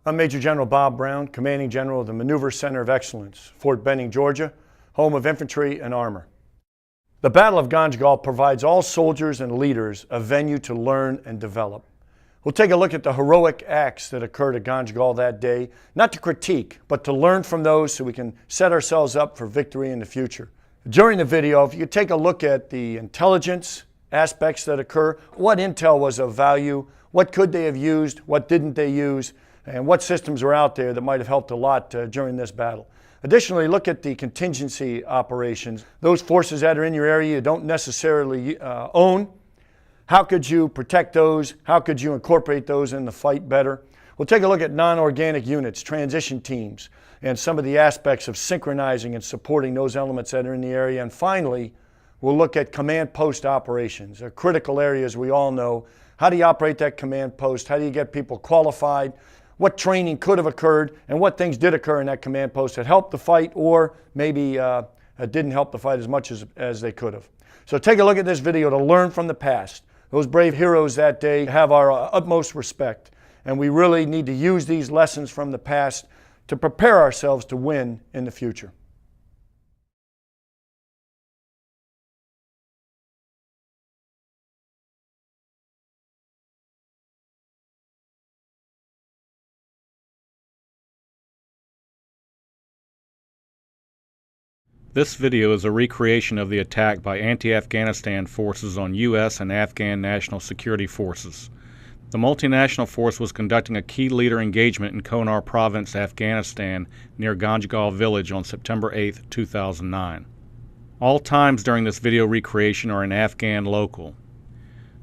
I'm Major General Bob Brown, Commanding General of the Maneuver Center of Excellence, Fort Benning, Georgia, home of infantry and armor. The Battle of Ganjgal provides all soldiers and leaders a venue to learn and develop. We'll take a look at the heroic acts that occurred at Ganjgal that day, not to critique, but to learn from those so we can set ourselves up for victory in the future. During the video, if you could take a look at the intelligence aspects that occur, what intel was of value, what could they have used, what didn't they use, and what systems are out there that might have helped a lot during this battle. Additionally, look at the contingency operations. Those forces that are in your area you don't necessarily own. How could you protect those? How could you incorporate those in the fight better? We'll take a look at non-organic units, transition teams, and some of the aspects of synchronizing and supporting those elements that are in the area. And finally, we'll look at command post operations, a critical area, as we all know. How do you operate that command post? How do you get people qualified? What training could have occurred, and what things did occur in that command post that helped the fight, or maybe didn't help the fight as much as they could have. So take a look at this video to learn from the past. Those brave heroes that day have our utmost respect, and we really need to use these lessons from the past to prepare ourselves to win in the future. This video is a recreation of the attack by anti-Afghanistan forces on U.S. and Afghan national security forces. The multinational force was conducting a key leader engagement in Konar Province, Afghanistan, near Ganjgal village on September 8, 2009. All times during this video recreation are in Afghan local.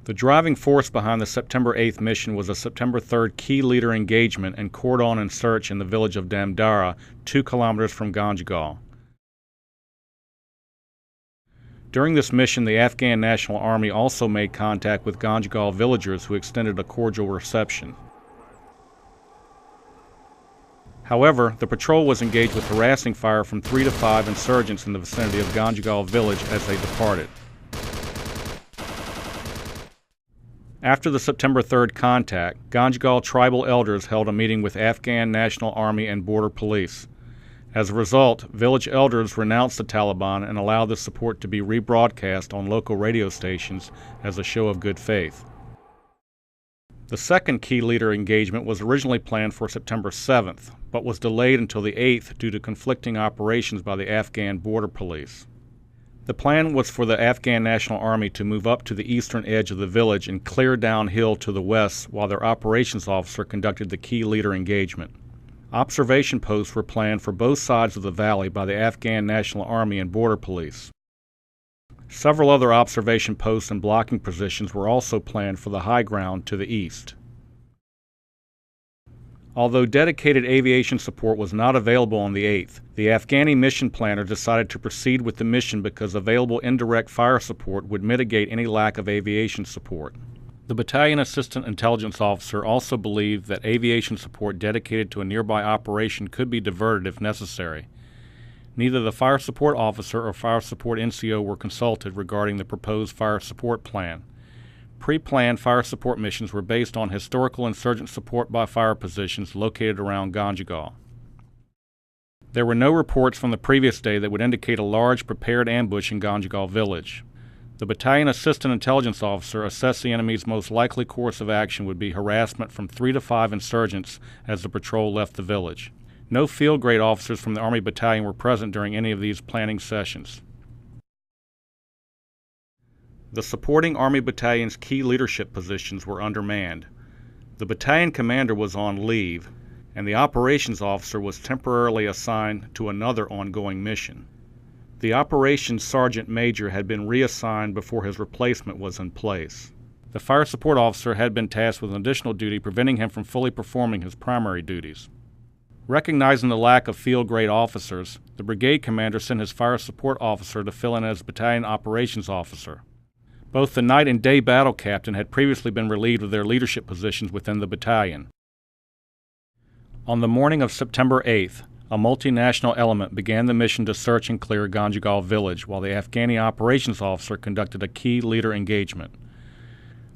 The driving force behind the September 8th mission was a September 3rd key leader engagement and cordon and search in the village of Damdara, 2 kilometers from Ganjgal. During this mission, the Afghan National Army also made contact with Ganjgal villagers who extended a cordial reception. However, the patrol was engaged with harassing fire from 3 to 5 insurgents in the vicinity of Ganjgal village as they departed. After the September 3rd contact, Ganjgal tribal elders held a meeting with Afghan National Army and Border Police. As a result, village elders renounced the Taliban and allowed the support to be rebroadcast on local radio stations as a show of good faith. The second key leader engagement was originally planned for September 7th, but was delayed until the 8th due to conflicting operations by the Afghan Border Police. The plan was for the Afghan National Army to move up to the eastern edge of the village and clear downhill to the west while their operations officer conducted the key leader engagement. Observation posts were planned for both sides of the valley by the Afghan National Army and Border Police. Several other observation posts and blocking positions were also planned for the high ground to the east. Although dedicated aviation support was not available on the 8th, the Afghani mission planner decided to proceed with the mission because available indirect fire support would mitigate any lack of aviation support. The battalion assistant intelligence officer also believed that aviation support dedicated to a nearby operation could be diverted if necessary. Neither the fire support officer or fire support NCO were consulted regarding the proposed fire support plan. Pre-planned fire support missions were based on historical insurgent support by fire positions located around Ganjgal. There were no reports from the previous day that would indicate a large prepared ambush in Ganjgal village. The battalion assistant intelligence officer assessed the enemy's most likely course of action would be harassment from 3 to 5 insurgents as the patrol left the village. No field grade officers from the Army battalion were present during any of these planning sessions. The supporting Army battalion's key leadership positions were undermanned. The battalion commander was on leave, and the operations officer was temporarily assigned to another ongoing mission. The operations sergeant major had been reassigned before his replacement was in place. The fire support officer had been tasked with an additional duty preventing him from fully performing his primary duties. Recognizing the lack of field-grade officers, the brigade commander sent his fire support officer to fill in as battalion operations officer. Both the night and day battle captain had previously been relieved of their leadership positions within the battalion. On the morning of September 8th, a multinational element began the mission to search and clear Ganjgal village while the Afghani operations officer conducted a key leader engagement.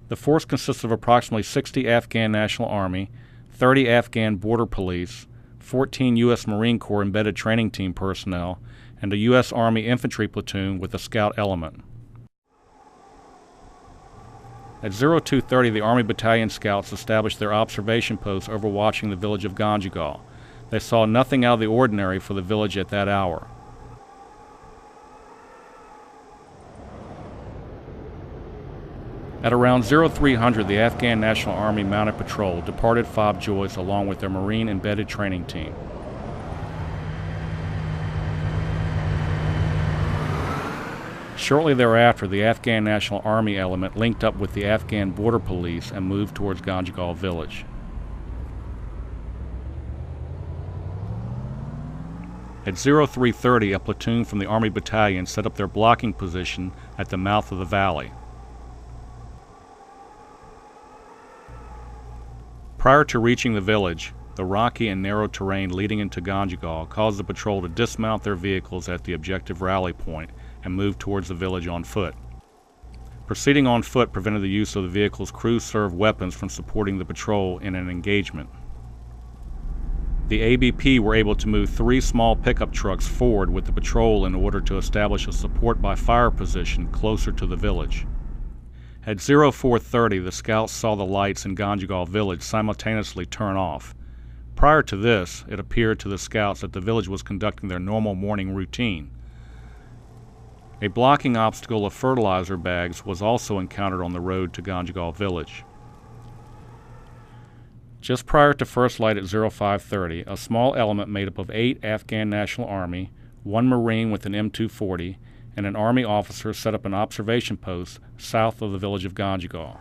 The force consists of approximately 60 Afghan National Army, 30 Afghan Border Police, 14 U.S. Marine Corps Embedded Training Team personnel, and a U.S. Army infantry platoon with a scout element. At 0230, the Army Battalion Scouts established their observation posts overwatching the village of Ganjgal. They saw nothing out of the ordinary for the village at that hour. At around 0300, the Afghan National Army Mounted Patrol departed Fob Joyce along with their Marine Embedded Training Team. Shortly thereafter, the Afghan National Army element linked up with the Afghan Border Police and moved towards Ganjgal village. At 0330, a platoon from the Army Battalion set up their blocking position at the mouth of the valley. Prior to reaching the village, the rocky and narrow terrain leading into Ganjgal caused the patrol to dismount their vehicles at the objective rally point and move towards the village on foot. Proceeding on foot prevented the use of the vehicle's crew-served weapons from supporting the patrol in an engagement. The ABP were able to move 3 small pickup trucks forward with the patrol in order to establish a support by fire position closer to the village. At 0430, the scouts saw the lights in Ganjgal village simultaneously turn off. Prior to this, it appeared to the scouts that the village was conducting their normal morning routine. A blocking obstacle of fertilizer bags was also encountered on the road to Ganjgal village. Just prior to first light at 0530, a small element made up of 8 Afghan National Army, 1 Marine with an M240, and an Army officer set up an observation post south of the village of Ganjgal.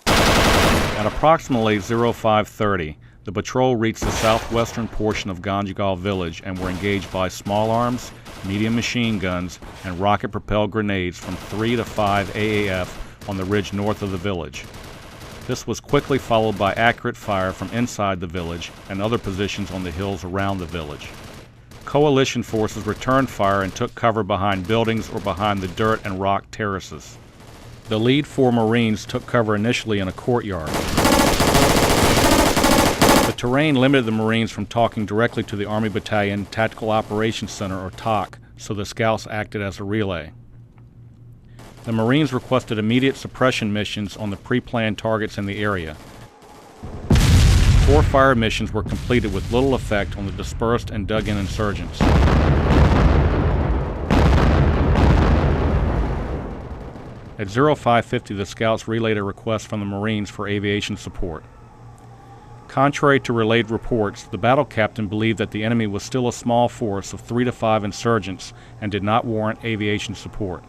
At approximately 0530, the patrol reached the southwestern portion of Ganjgal village and were engaged by small arms, medium machine guns, and rocket-propelled grenades from 3 to 5 AAF on the ridge north of the village. This was quickly followed by accurate fire from inside the village and other positions on the hills around the village. Coalition forces returned fire and took cover behind buildings or behind the dirt and rock terraces. The lead 4 Marines took cover initially in a courtyard. The terrain limited the Marines from talking directly to the Army Battalion Tactical Operations Center, or TOC, so the scouts acted as a relay. The Marines requested immediate suppression missions on the pre-planned targets in the area. 4 fire missions were completed with little effect on the dispersed and dug-in insurgents. At 0550, the scouts relayed a request from the Marines for aviation support. Contrary to relayed reports, the battle captain believed that the enemy was still a small force of 3 to 5 insurgents and did not warrant aviation support.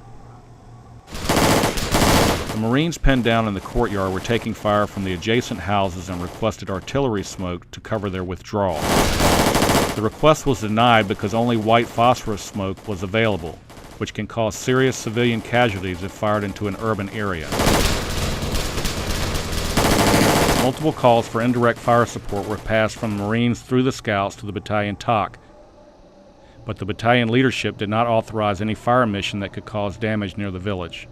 The Marines penned down in the courtyard were taking fire from the adjacent houses and requested artillery smoke to cover their withdrawal. The request was denied because only white phosphorus smoke was available, which can cause serious civilian casualties if fired into an urban area. Multiple calls for indirect fire support were passed from the Marines through the scouts to the battalion TOC, but the battalion leadership did not authorize any fire mission that could cause damage near the village.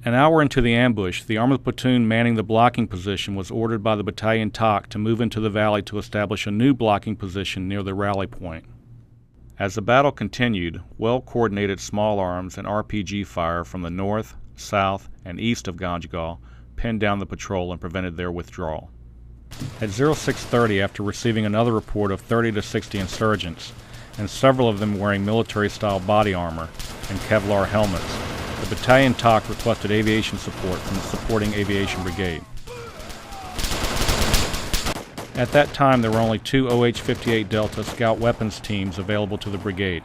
An hour into the ambush, the armored platoon manning the blocking position was ordered by the battalion TOC to move into the valley to establish a new blocking position near the rally point. As the battle continued, well-coordinated small arms and RPG fire from the north, south, and east of Ganjgal pinned down the patrol and prevented their withdrawal. At 0630, after receiving another report of 30 to 60 insurgents, and several of them wearing military-style body armor and Kevlar helmets, the battalion TOC requested aviation support from the supporting aviation brigade. At that time, there were only 2 OH-58 Delta Scout Weapons teams available to the brigade.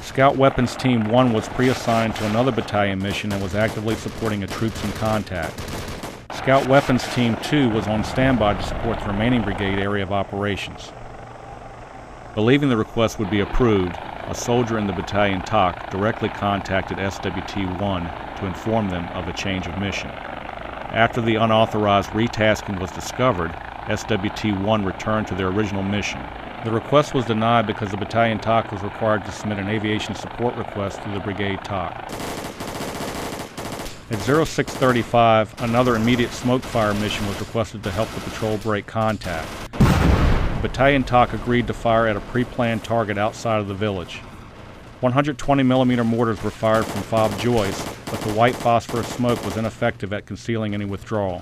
Scout Weapons Team 1 was pre-assigned to another battalion mission and was actively supporting a troops in contact. Scout Weapons Team 2 was on standby to support the remaining brigade area of operations. Believing the request would be approved, a soldier in the battalion TOC directly contacted SWT-1 to inform them of a change of mission. After the unauthorized retasking was discovered, SWT-1 returned to their original mission. The request was denied because the battalion TOC was required to submit an aviation support request to the brigade TOC. At 0635, another immediate smoke fire mission was requested to help the patrol break contact. Battalion TOC agreed to fire at a pre-planned target outside of the village. 120mm mortars were fired from Fob Joyce, but the white phosphorus smoke was ineffective at concealing any withdrawal.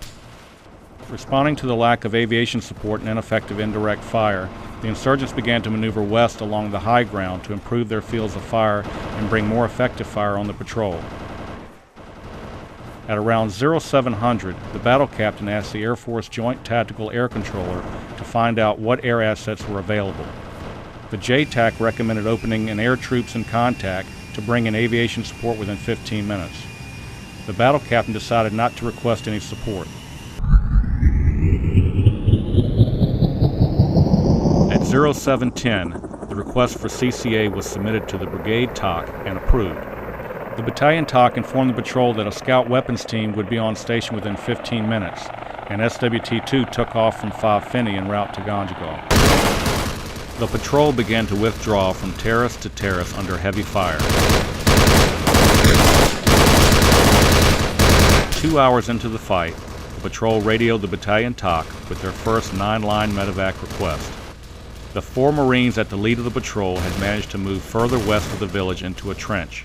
Responding to the lack of aviation support and ineffective indirect fire, the insurgents began to maneuver west along the high ground to improve their fields of fire and bring more effective fire on the patrol. At around 0700, the battle captain asked the Air Force Joint Tactical Air Controller to find out what air assets were available. The JTAC recommended opening an air troops in contact to bring in aviation support within 15 minutes. The battle captain decided not to request any support. At 0710, the request for CCA was submitted to the brigade TOC and approved. The battalion TOC informed the patrol that a scout weapons team would be on station within 15 minutes, and SWT-2 took off from Fob Finney en route to Ganjgal. The patrol began to withdraw from terrace to terrace under heavy fire. 2 hours into the fight, the patrol radioed the battalion TOC with their first 9-line medevac request. The 4 Marines at the lead of the patrol had managed to move further west of the village into a trench.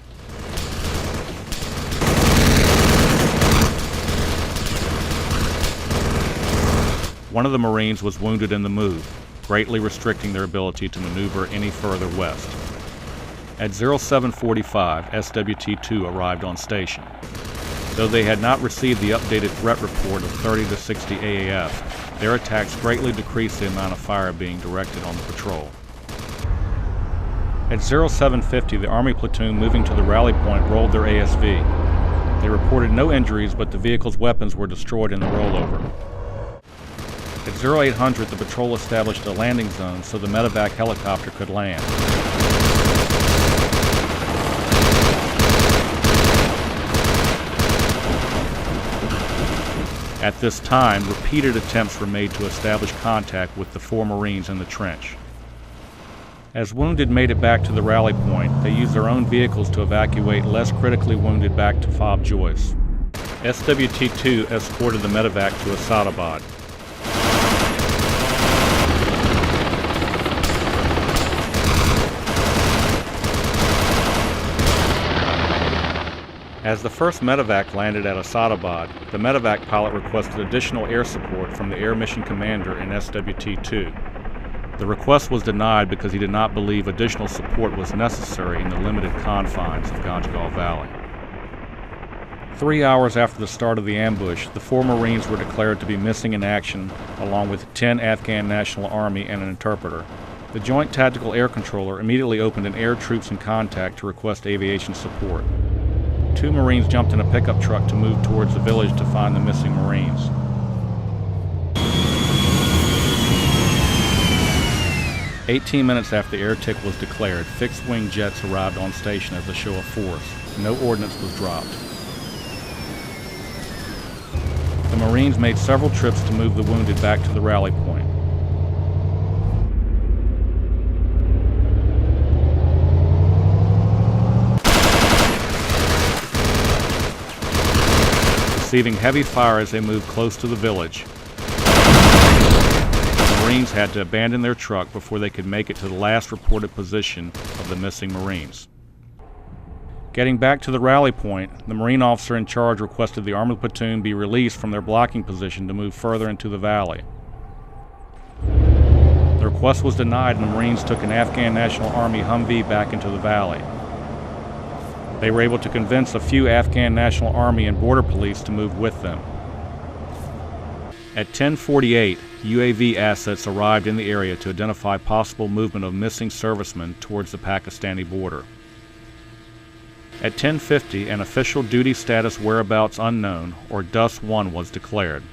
One of the Marines was wounded in the move, greatly restricting their ability to maneuver any further west. At 0745, SWT-2 arrived on station. Though they had not received the updated threat report of 30 to 60 AAF, their attacks greatly decreased the amount of fire being directed on the patrol. At 0750, the Army platoon moving to the rally point rolled their ASV. They reported no injuries, but the vehicle's weapons were destroyed in the rollover. At 0800, the patrol established a landing zone so the medevac helicopter could land. At this time, repeated attempts were made to establish contact with the 4 Marines in the trench. As wounded made it back to the rally point, they used their own vehicles to evacuate less critically wounded back to Fob Joyce. SWT-2 escorted the medevac to Asadabad. As the first medevac landed at Asadabad, the medevac pilot requested additional air support from the Air Mission Commander in SWT-2. The request was denied because he did not believe additional support was necessary in the limited confines of Ganjgal Valley. 3 hours after the start of the ambush, the 4 Marines were declared to be missing in action, along with 10 Afghan National Army and an interpreter. The Joint Tactical Air Controller immediately opened an air troops in contact to request aviation support. 2 Marines jumped in a pickup truck to move towards the village to find the missing Marines. "18 minutes after the air tick was declared, fixed-wing jets arrived on station as a show of force. No ordnance was dropped. The Marines made several trips to move the wounded back to the rally point. Receiving heavy fire as they moved close to the village, the Marines had to abandon their truck before they could make it to the last reported position of the missing Marines. Getting back to the rally point, the Marine officer in charge requested the Army platoon be released from their blocking position to move further into the valley. The request was denied, and the Marines took an Afghan National Army Humvee back into the valley. They were able to convince a few Afghan National Army and Border Police to move with them. At 10:48, UAV assets arrived in the area to identify possible movement of missing servicemen towards the Pakistani border. At 10:50, an official duty status whereabouts unknown, or DUS-1, was declared.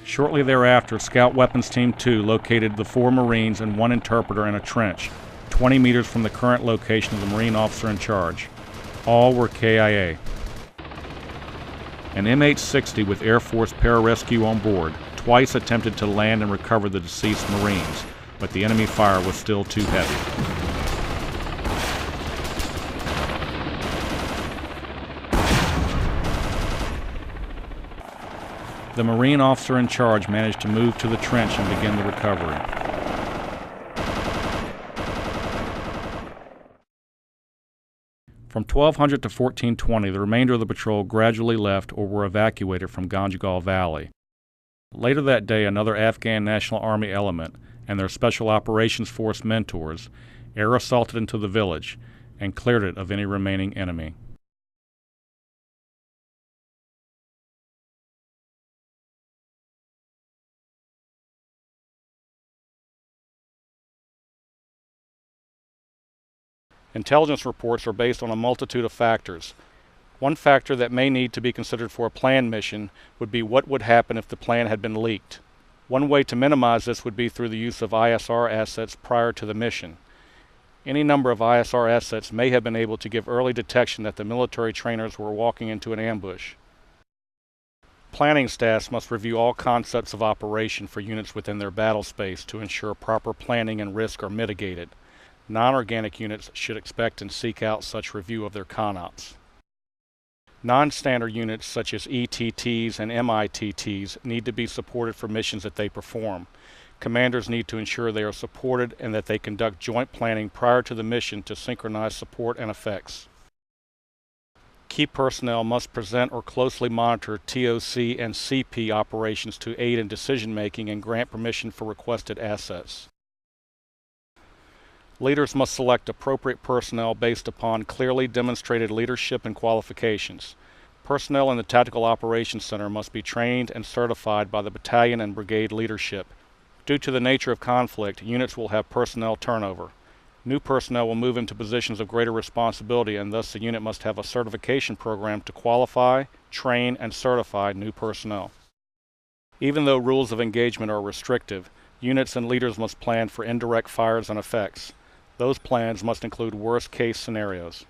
Shortly thereafter, Scout Weapons Team 2 located the 4 Marines and 1 interpreter in a trench, 20 meters from the current location of the Marine officer in charge. All were KIA. An MH-60 with Air Force pararescue on board twice attempted to land and recover the deceased Marines, but the enemy fire was still too heavy. The Marine officer in charge managed to move to the trench and begin the recovery. From 1200 to 1420, the remainder of the patrol gradually left or were evacuated from Ganjgal Valley. Later that day, another Afghan National Army element and their Special Operations Force mentors air assaulted into the village and cleared it of any remaining enemy. Intelligence reports are based on a multitude of factors. One factor that may need to be considered for a planned mission would be what would happen if the plan had been leaked. One way to minimize this would be through the use of ISR assets prior to the mission. Any number of ISR assets may have been able to give early detection that the military trainers were walking into an ambush. Planning staffs must review all concepts of operation for units within their battle space to ensure proper planning and risk are mitigated. Non-organic units should expect and seek out such review of their CONOPS. Non-standard units such as ETTs and MITTs need to be supported for missions that they perform. Commanders need to ensure they are supported and that they conduct joint planning prior to the mission to synchronize support and effects. Key personnel must present or closely monitor TOC and CP operations to aid in decision-making and grant permission for requested assets. Leaders must select appropriate personnel based upon clearly demonstrated leadership and qualifications. Personnel in the Tactical Operations Center must be trained and certified by the battalion and brigade leadership. Due to the nature of conflict, units will have personnel turnover. New personnel will move into positions of greater responsibility, and thus the unit must have a certification program to qualify, train, and certify new personnel. Even though rules of engagement are restrictive, units and leaders must plan for indirect fires and effects. Those plans must include worst-case scenarios.